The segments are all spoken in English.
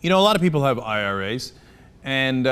You know, a lot of people have IRAs, and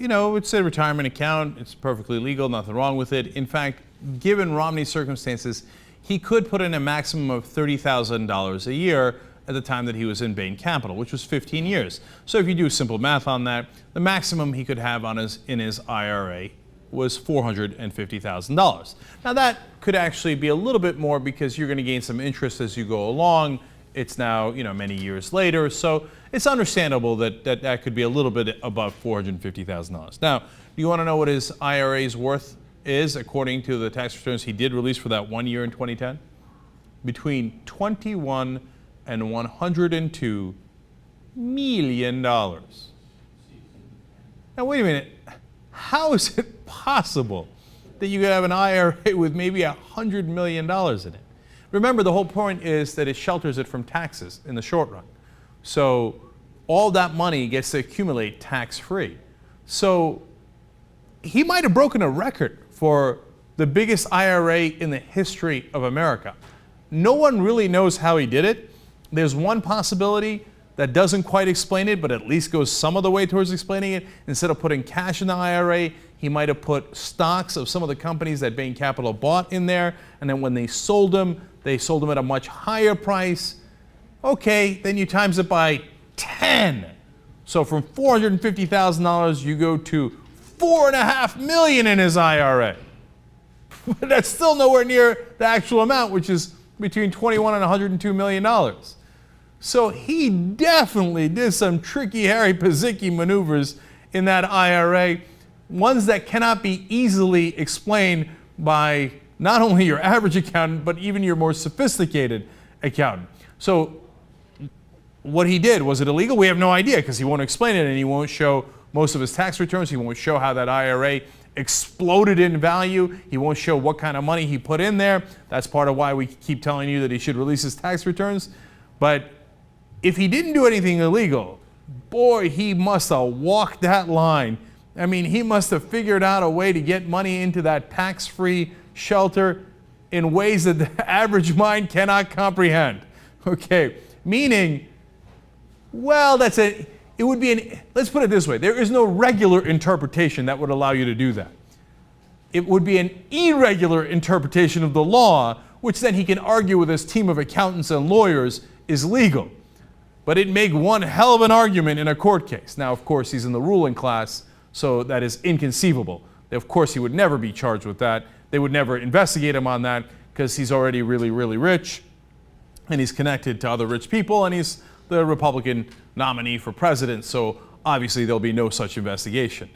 you know, it's a retirement account. It's perfectly legal, nothing wrong with it. In fact, given Romney's circumstances, he could put in a maximum of $30,000 a year at the time that he was in Bain Capital, which was 15 years. So if you do simple math on that, the maximum he could have on in his IRA was $450,000. Now that could actually be a little bit more because you're going to gain some interest as you go along. It's now, you know, many years later, so it's understandable that could be a little bit above $450,000. Now, do you want to know what his IRA's worth is according to the tax returns he did release for that 1 year in 2010? Between $21 and $102 million. Now, wait a minute. How is it possible that you could have an IRA with maybe $100 million in it? Remember, the whole point is that it shelters it from taxes in the short run. So all that money gets to accumulate tax-free. So he might have broken a record for the biggest IRA in the history of America. No one really knows how he did it. There's one possibility that doesn't quite explain it, but at least goes some of the way towards explaining it. Instead of putting cash in the IRA, he might have put stocks of some of the companies that Bain Capital bought in there, and then when they sold them at a much higher price. Okay, then you times it by 10. So from $450,000, you go to $4.5 million in his IRA. But that's still nowhere near the actual amount, which is between $21 and $102 million. So he definitely did some tricky Harry Pazicki maneuvers in that IRA, ones that cannot be easily explained by not only your average accountant, but even your more sophisticated accountant. So what he did, was it illegal? We have no idea because he won't explain it and he won't show most of his tax returns. He won't show how that IRA exploded in value. He won't show what kind of money he put in there. That's part of why we keep telling you that he should release his tax returns. But if he didn't do anything illegal, boy, he must have walked that line. I mean, he must have figured out a way to get money into that tax-free shelter in ways that the average mind cannot comprehend. Okay, meaning, well, it would be let's put it this way, there is no regular interpretation that would allow you to do that. It would be an irregular interpretation of the law, which then he can argue with his team of accountants and lawyers is legal. But it'd make one hell of an argument in a court case. Now, of course, he's in the ruling class, so that is inconceivable. Of course, he would never be charged with that. They would never investigate him on that because he's already really, really rich and he's connected to other rich people and he's the Republican nominee for president, so obviously there'll be no such investigation.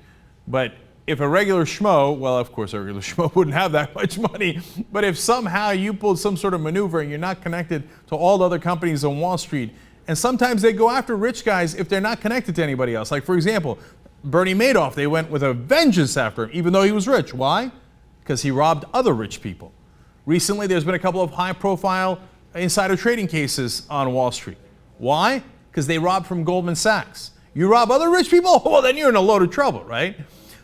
But if a regular schmo, well, of course a regular schmo wouldn't have that much money, but if somehow you pulled some sort of maneuver and you're not connected to all the other companies on Wall Street, and sometimes they go after rich guys if they're not connected to anybody else. Like, for example, Bernie Madoff, they went with a vengeance after him, even though he was rich. Why? Because he robbed other rich people. Recently, there's been a couple of high-profile insider trading cases on Wall Street. Why? Because they robbed from Goldman Sachs. You rob other rich people? Well, then you're in a load of trouble, right?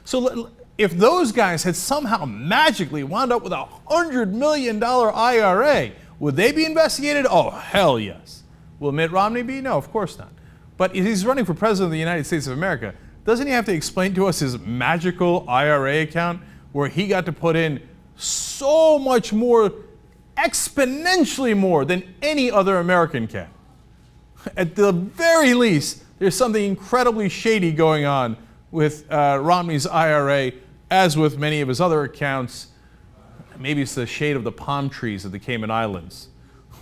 So if those guys had somehow magically wound up with a $100 million IRA, would they be investigated? Oh, hell yes. Will Mitt Romney be? No, of course not. But if he's running for president of the United States of America, doesn't he have to explain to us his magical IRA account where he got to put in so much more, exponentially more than any other American can? At the very least, there's something incredibly shady going on with Romney's IRA, as with many of his other accounts. Maybe it's the shade of the palm trees of the Cayman Islands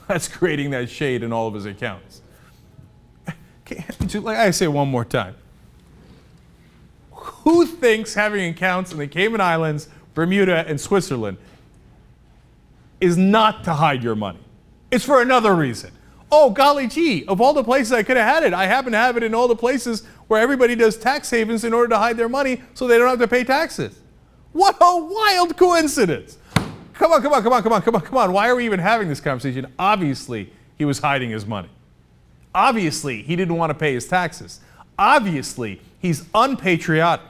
that's creating that shade in all of his accounts. Like I say one more time. Who thinks having accounts in the Cayman Islands, Bermuda, and Switzerland is not to hide your money? It's for another reason. Oh, golly gee, of all the places I could have had it, I happen to have it in all the places where everybody does tax havens in order to hide their money so they don't have to pay taxes. What a wild coincidence. Come on. Why are we even having this conversation? Obviously, he was hiding his money. Obviously, he didn't want to pay his taxes. Obviously, he's unpatriotic.